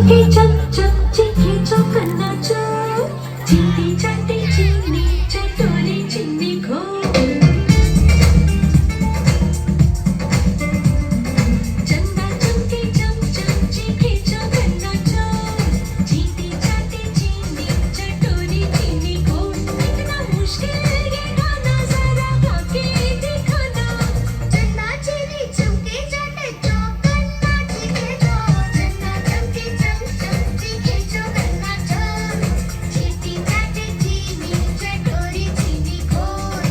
खींचो चमचे खींचो करना चोर चीनी चाटे चीनी चटोरी चीनी घोर चंदा चमके चमचे खींचो करना चोर चीनी चाटे चीनी चटोरी चीनी घोर इतना मुश्किल ये गाना जरा गा के दिखाना चंदा चीनी चमके चाटे चौक करना चीनी चोर चंदा चमके चमचे खींचो करना चोर चीनी चाटे चीनी चटोरी चीनी घोर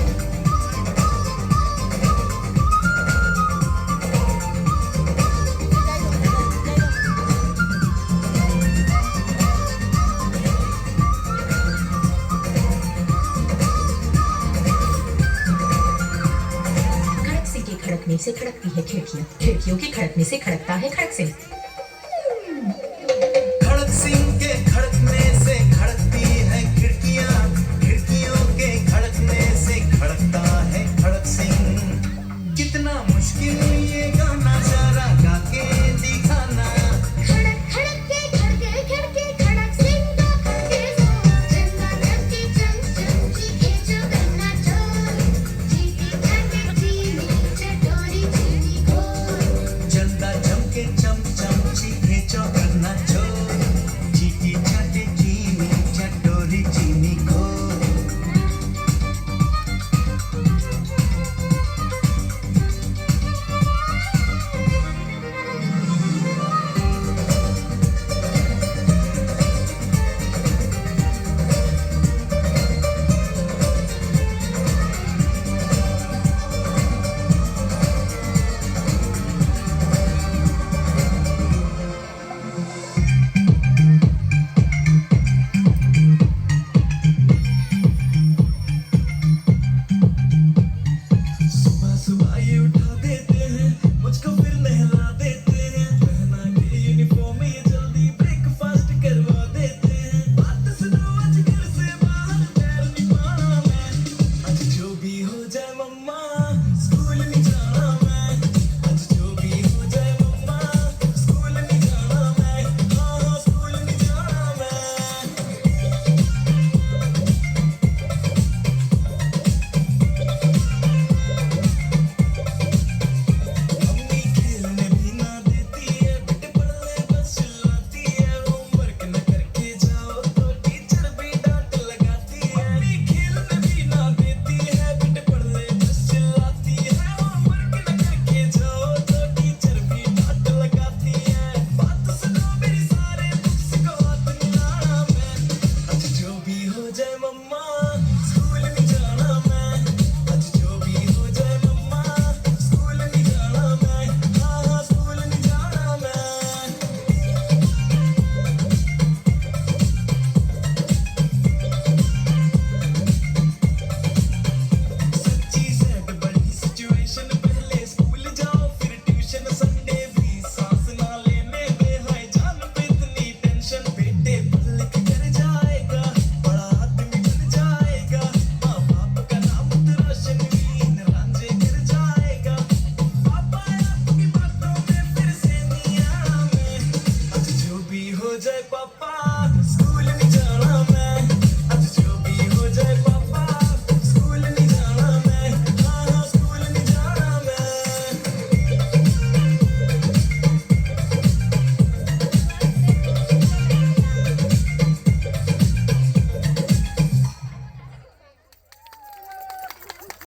खड़क सिंह के खड़कने से खड़कती है खिड़कियां खिड़कियों के खड़कने से खड़कता है खड़क सिंह खड़क सिंह के खड़कने से खड़कती है खिड़कियां खिड़कियों के खड़कने से खड़कता है खड़क सिंह कितना मुश्किल ये गाना जरा गा के दिखाना खड़क खड़क के खड़के खड़के खड़क सिंह का खड़के जोर चंदा चमके चमची खींचो करना चोर चीनी चाटे चीनी चटोरी चीनी घोर चंदा चमके चमची खींचो करना चोर चीटी चाटे चीनी चटोरी चीनी घोर सुबह सुबह ये उठा देते हैं मुझको फिर नहला देते हैं पहना के यूनिफॉर्म ये जल्दी ब्रेकफास्ट करवा देते हैं बात सुनो आज घर से बाहर पैर नहीं पाना मैं आज जो भी हो जाए मम्मा स्कूल नहीं जाना मैं आज जो भी हो जाए मम्मा स्कूल नहीं जाना मैं हाँ स्कूल नहीं जाना मैं मम्मी खेलने भी ना देती है बेटे पढ़ने बस चिल्लाती है होमवर्क न करके जाओ तो टीचर भी डांट लगाती है मम्मी खेलने भी ना देती है बेटे पढ़ने बस चिल्लाती है होमवर्क न करके जाओ तो टीचर भी डांट लगाती है बात सुनो मेरी सारे बुक्स को हाथ मिलाना मैं आज जो भी हो जाए मम्मा स्कूल नहीं जाना मैं आज जो भी हो जाए मम्मा स्कूल नहीं जाना मैं हाँ स्कूल नहीं जाना मैं सच्ची सेट बड़ी सिचुएशन पहले स्कूल जाओ फिर ट्यूशन संडे भी सांस ना लेने दे हाय जान पे इतनी टेंशन बेटे पढ़ लिख कर जाएगा बड़ा आदमी बन जाएगा माँ बाप का नाम तो रोशन वीन रांझे कर जाएगा पापा आपकी बातों में फिर से नहीं आना मैं आज जो भी हो जाए पापा